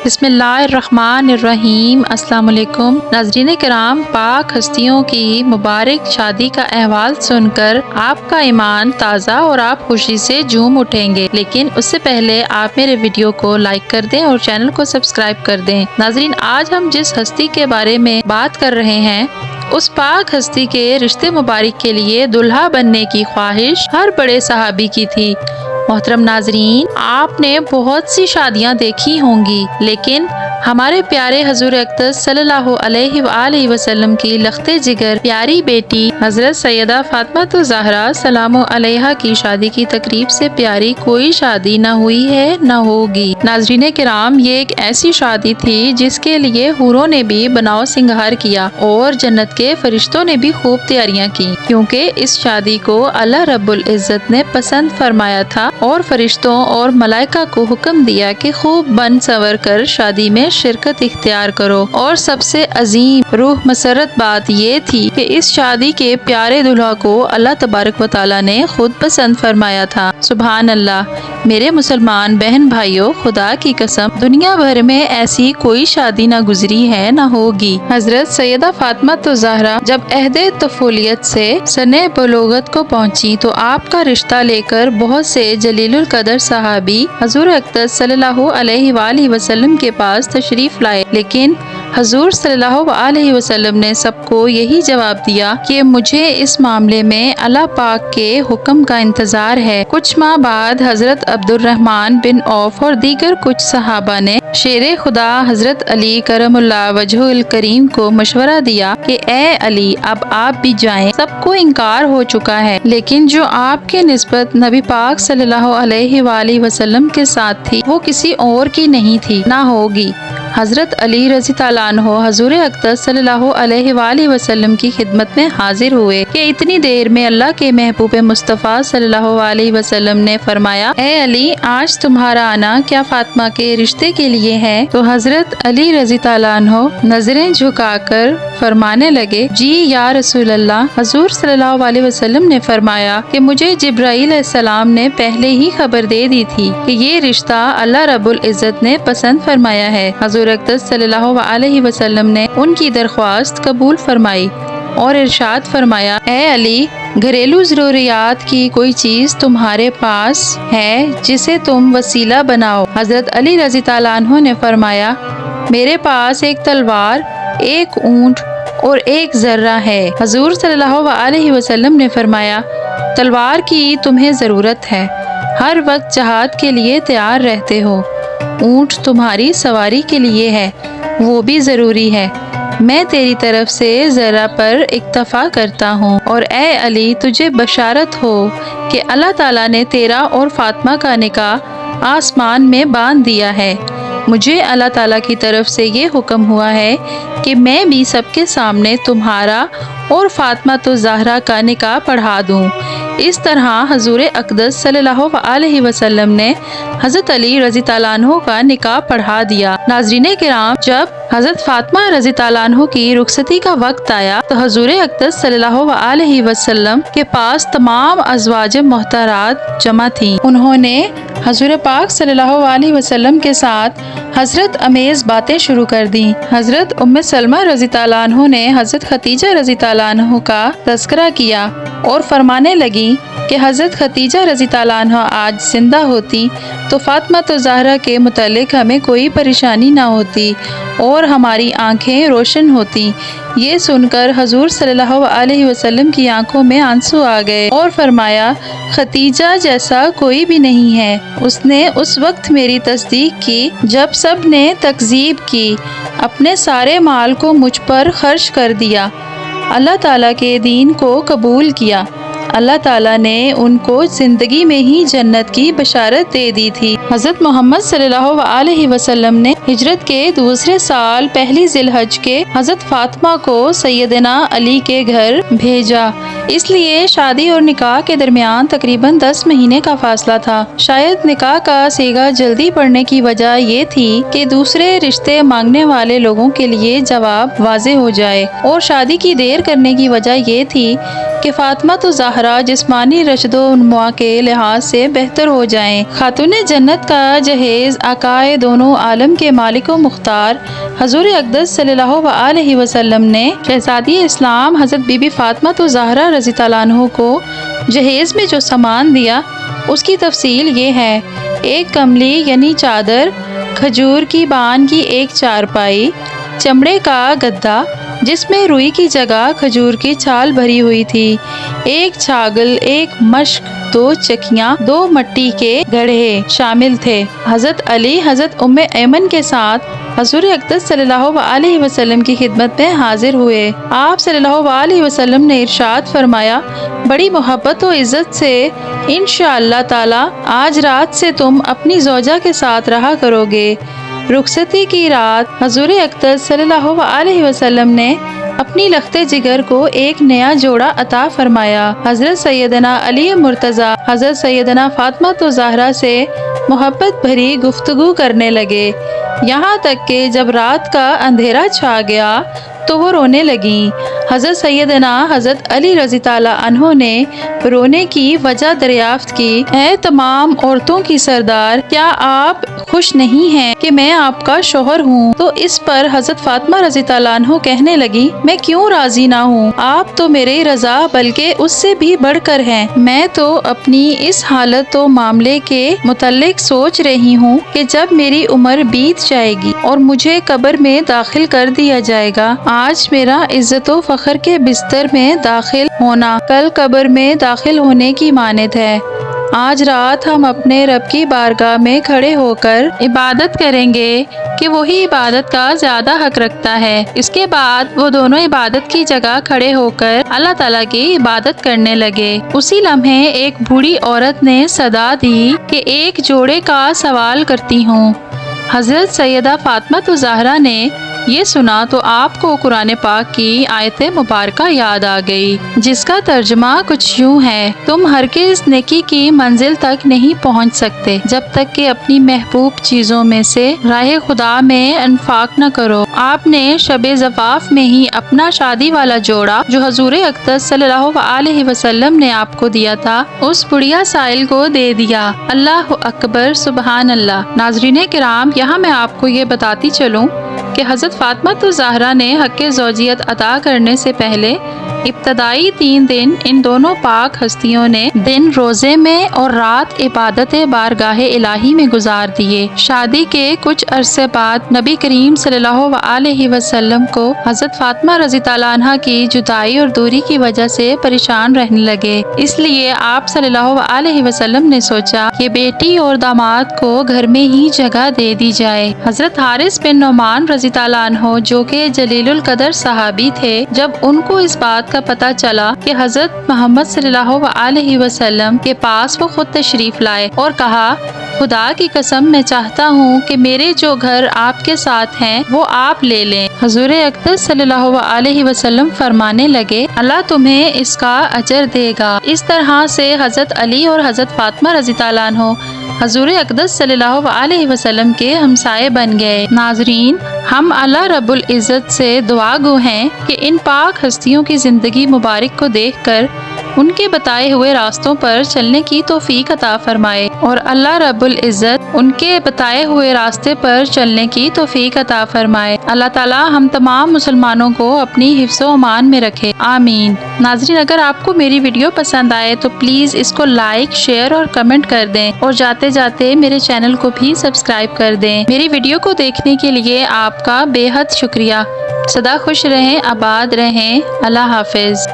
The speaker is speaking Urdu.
بسم اللہ الرحمن الرحیم۔ السلام علیکم ناظرین کرام، پاک ہستیوں کی مبارک شادی کا احوال سن کر آپ کا ایمان تازہ اور آپ خوشی سے جھوم اٹھیں گے، لیکن اس سے پہلے آپ میرے ویڈیو کو لائک کر دیں اور چینل کو سبسکرائب کر دیں۔ ناظرین، آج ہم جس ہستی کے بارے میں بات کر رہے ہیں اس پاک ہستی کے رشتے مبارک کے لیے دلہا بننے کی خواہش ہر بڑے صحابی کی تھی۔ محترم ناظرین، آپ نے بہت سی شادیاں دیکھی ہوں گی، لیکن ہمارے پیارے حضور اقدس صلی اللہ علیہ وآلہ وسلم کی لختے جگر پیاری بیٹی حضرت سیدہ فاطمہ الزہرا سلام علیہا کی شادی کی تقریب سے پیاری کوئی شادی نہ ہوئی ہے نہ ہوگی۔ ناظرین کرام، یہ ایک ایسی شادی تھی جس کے لیے حوروں نے بھی بناؤ سنگھار کیا اور جنت کے فرشتوں نے بھی خوب تیاریاں کی، کیونکہ اس شادی کو اللہ رب العزت نے پسند فرمایا تھا اور فرشتوں اور ملائکہ کو حکم دیا کہ خوب بن سنور کر شادی میں شرکت اختیار کرو۔ اور سب سے عظیم روح مسرت بات یہ تھی کہ اس شادی کے پیارے دلہا کو اللہ تبارک و تعالیٰ نے خود پسند فرمایا تھا۔ سبحان اللہ! میرے مسلمان بہن بھائیوں، خدا کی قسم دنیا بھر میں ایسی کوئی شادی نہ گزری ہے نہ ہوگی۔ حضرت سیدہ فاطمہ الزہرا جب عہد طفولیت سے سن بلوغت کو پہنچی تو آپ کا رشتہ لے کر بہت سے جلیل القدر صحابی حضور اقدس صلی اللہ علیہ وآلہ وسلم کے پاس تشریف لائے، لیکن حضور صلی اللہ علیہ وسلم نے سب کو یہی جواب دیا کہ مجھے اس معاملے میں اللہ پاک کے حکم کا انتظار ہے۔ کچھ ماہ بعد حضرت عبد الرحمن بن عوف اور دیگر کچھ صحابہ نے شیر خدا حضرت علی کرم اللہ وجہہ الکریم کو مشورہ دیا کہ اے علی، اب آپ بھی جائیں، سب کو انکار ہو چکا ہے، لیکن جو آپ کے نسبت نبی پاک صلی اللہ علیہ وآلہ وسلم کے ساتھ تھی وہ کسی اور کی نہیں تھی، نہ ہوگی۔ حضرت علی رضی اللہ عنہ حضور اقدس صلی اللہ علیہ وآلہ وسلم کی خدمت میں حاضر ہوئے کہ اتنی دیر میں اللہ کے محبوب مصطفیٰ صلی اللہ علیہ وسلم نے فرمایا، اے علی، آج تمہارا آنا کیا فاطمہ کے رشتے کے لیے ہے؟ تو حضرت علی رضی اللہ عنہ نظریں جھکا کر فرمانے لگے، جی یا رسول اللہ۔ حضور صلی اللہ علیہ وسلم نے فرمایا کہ مجھے جبرائیل علیہ السلام نے پہلے ہی خبر دے دی تھی کہ یہ رشتہ اللہ رب العزت نے پسند فرمایا ہے۔ حضور اقدس صلی اللہ علیہ وسلم نے ان کی درخواست قبول فرمائی اور ارشاد فرمایا، اے علی، گھریلو ضروریات کی کوئی چیز تمہارے پاس ہے جسے تم وسیلہ بناؤ؟ حضرت علی رضی اللہ عنہ نے فرمایا، میرے پاس ایک تلوار، ایک اونٹ اور ایک ذرہ ہے۔ حضور صلی اللہ علیہ وسلم نے فرمایا، تلوار کی تمہیں ضرورت ہے، ہر وقت جہاد کے لیے تیار رہتے ہو۔ اونٹ تمہاری سواری کے لیے ہے، وہ بھی ضروری ہے۔ میں تیری طرف سے ذرہ پر اکتفا کرتا ہوں، اور اے علی، تجھے بشارت ہو کہ اللہ تعالیٰ نے تیرا اور فاطمہ کا نکاح آسمان میں باندھ دیا ہے۔ مجھے اللہ تعالیٰ کی طرف سے یہ حکم ہوا ہے کہ میں بھی سب کے سامنے تمہارا اور فاطمہ الزہرا کا نکاح پڑھا دوں۔ اس طرح حضور اقدس صلی اللہ علیہ وسلم نے حضرت علی رضی اللہ عنہ کا نکاح پڑھا دیا۔ ناظرین کرام، جب حضرت فاطمہ رضی اللہ عنہ کی رخصتی کا وقت آیا تو حضور اقدس صلی اللہ علیہ وسلم کے پاس تمام ازواج محترمات جمع تھیں۔ انہوں نے حضور پاک صلی اللہ علیہ وسلم کے ساتھ حضرت امیز باتیں شروع کر دیں۔ حضرت ام سلمہ رضی اللہ عنہ نے حضرت خدیجہ رضی اللہ عنہ کا تذکرہ کیا اور فرمانے لگی کہ حضرت خدیجہ رضی اللہ عنہ آج زندہ ہوتی تو فاطمہ الزہرا کے متعلق ہمیں کوئی پریشانی نہ ہوتی اور ہماری آنکھیں روشن ہوتی۔ یہ سن کر حضور صلی اللہ علیہ وسلم کی آنکھوں میں آنسو آ گئے اور فرمایا، خدیجہ جیسا کوئی بھی نہیں ہے۔ اس نے اس وقت میری تصدیق کی جب سب نے تکذیب کی، اپنے سارے مال کو مجھ پر خرچ کر دیا، اللہ تعالیٰ کے دین کو قبول کیا۔ اللہ تعالیٰ نے ان کو زندگی میں ہی جنت کی بشارت دے دی تھی۔ حضرت محمد صلی اللہ علیہ وسلم نے ہجرت کے دوسرے سال پہلی ذی الحج کے حضرت فاطمہ کو سیدنا علی کے گھر بھیجا، اس لیے شادی اور نکاح کے درمیان تقریباً 10 مہینے کا فاصلہ تھا۔ شاید نکاح کا صیغہ جلدی پڑنے کی وجہ یہ تھی کہ دوسرے رشتے مانگنے والے لوگوں کے لیے جواب واضح ہو جائے، اور شادی کی دیر کرنے کی وجہ یہ تھی کہ فاطمہ تو زہرا جسمانی رشد و نما کے لحاظ سے بہتر ہو جائیں۔ خاتون جنت کا جہیز آقائے دونوں عالم کے مالک و مختار حضور اقدس صلی اللہ علیہ وسلم نے شہزادی اسلام حضرت بی بی فاطمہ تو زہرا رضی اللہ عنہ کو جہیز میں جو سامان دیا اس کی تفصیل یہ ہے: ایک کملی یعنی چادر، کھجور کی بان کی ایک چارپائی، چمڑے کا گدا جس میں روئی کی جگہ کھجور کی چھال بھری ہوئی تھی، ایک چھاگل، ایک مشک، 2 چکیاں، 2 مٹی کے گڑھے شامل تھے۔ حضرت علی حضرت ام ایمن کے ساتھ حضور اقدس صلی اللہ علیہ وسلم کی خدمت میں حاضر ہوئے۔ آپ صلی اللہ علیہ وسلم نے ارشاد فرمایا: بڑی محبت و عزت سے انشاءاللہ تعالی آج رات سے تم اپنی زوجہ کے ساتھ رہا کرو گے۔ رخصتی کی رات حضور اقدس صلی اللہ علیہ وسلم نے اپنی لخت جگر کو ایک نیا جوڑا عطا فرمایا۔ حضرت سیدنا علی مرتضیٰ حضرت سیدنا فاطمہ تو زہرا سے محبت بھری گفتگو کرنے لگے، یہاں تک کہ جب رات کا اندھیرا چھا گیا تو وہ رونے لگیں۔ حضرت سیدنا حضرت علی رضی اللہ عنہ نے رونے کی وجہ دریافت کی: اے تمام عورتوں کی سردار، کیا آپ خوش نہیں ہیں کہ میں آپ کا شوہر ہوں؟ تو اس پر حضرت فاطمہ رضی اللہ عنہ کہنے لگی: میں کیوں راضی نہ ہوں؟ آپ تو میری رضا بلکہ اس سے بھی بڑھ کر ہیں۔ میں تو اپنی اس حالت و معاملے کے متعلق سوچ رہی ہوں کہ جب میری عمر بیت جائے گی اور مجھے قبر میں داخل کر دیا جائے گا، آج میرا عزت و فخر کے بستر میں داخل ہونا کل قبر میں داخل ہونے کی مانند ہے۔ آج رات ہم اپنے رب کی بارگاہ میں کھڑے ہو کر عبادت کریں گے کہ وہی عبادت کا زیادہ حق رکھتا ہے۔ اس کے بعد وہ دونوں عبادت کی جگہ کھڑے ہو کر اللہ تعالیٰ کی عبادت کرنے لگے۔ اسی لمحے ایک بوڑھی عورت نے صدا دی کہ ایک جوڑے کا سوال کرتی ہوں۔ حضرت سیدہ فاطمہ تو زہرا نے یہ سنا تو آپ کو قرآن پاک کی آیت مبارکہ یاد آ گئی، جس کا ترجمہ کچھ یوں ہے: تم ہرگز نیکی کی منزل تک نہیں پہنچ سکتے جب تک کہ اپنی محبوب چیزوں میں سے راہ خدا میں انفاق نہ کرو۔ آپ نے شب زفاف میں ہی اپنا شادی والا جوڑا جو حضور اقدس صلی اللہ علیہ وسلم نے آپ کو دیا تھا اس بڑھیا سائل کو دے دیا۔ اللہ اکبر، سبحان اللہ۔ ناظرین کرام، یہاں میں آپ کو یہ بتاتی چلوں کہ حضرت فاطمہ تو زہرا نے حق زوجیت عطا کرنے سے پہلے ابتدائی 3 دن ان دونوں پاک ہستیوں نے دن روزے میں اور رات عبادت بارگاہ الہی میں گزار دیے۔ شادی کے کچھ عرصے بعد نبی کریم صلی اللہ علیہ وسلم کو حضرت فاطمہ رضی اللہ عنہ کی جدائی اور دوری کی وجہ سے پریشان رہنے لگے، اس لیے آپ صلی اللہ علیہ وسلم نے سوچا کہ بیٹی اور داماد کو گھر میں ہی جگہ دے دی جائے۔ حضرت حارث بن نعمان رضی اللہ عنہ جو کہ جلیل القدر صحابی تھے، جب ان کو اس بات کا پتہ چلا کہ حضرت محمد صلی اللہ علیہ وسلم کے پاس وہ خود تشریف لائے اور کہا: خدا کی قسم میں چاہتا ہوں کہ میرے جو گھر آپ کے ساتھ ہیں وہ آپ لے لیں۔ حضور اقدس صلی اللہ علیہ وسلم فرمانے لگے: اللہ تمہیں اس کا اجر دے گا۔ اس طرح سے حضرت علی اور حضرت فاطمہ رضی اللہ عنہ حضور اقدس صلی اللہ علیہ وسلم کے ہمسائے بن گئے۔ ناظرین، ہم اللہ رب العزت سے دعا گو ہیں کہ ان پاک ہستیوں کی زندگی مبارک کو دیکھ کر ان کے بتائے ہوئے راستوں پر چلنے کی توفیق عطا فرمائے، اور اللہ رب العزت ان کے بتائے ہوئے راستے پر چلنے کی توفیق عطا فرمائے۔ اللہ تعالیٰ ہم تمام مسلمانوں کو اپنی حفظ و امان میں رکھے، آمین۔ ناظرین، اگر آپ کو میری ویڈیو پسند آئے تو پلیز اس کو لائک، شیئر اور کمنٹ کر دیں، اور جاتے جاتے میرے چینل کو بھی سبسکرائب کر دیں۔ میری ویڈیو کو دیکھنے کے لیے آپ کا بے حد شکریہ۔ سدا خوش رہیں، آباد رہیں، اللہ حافظ۔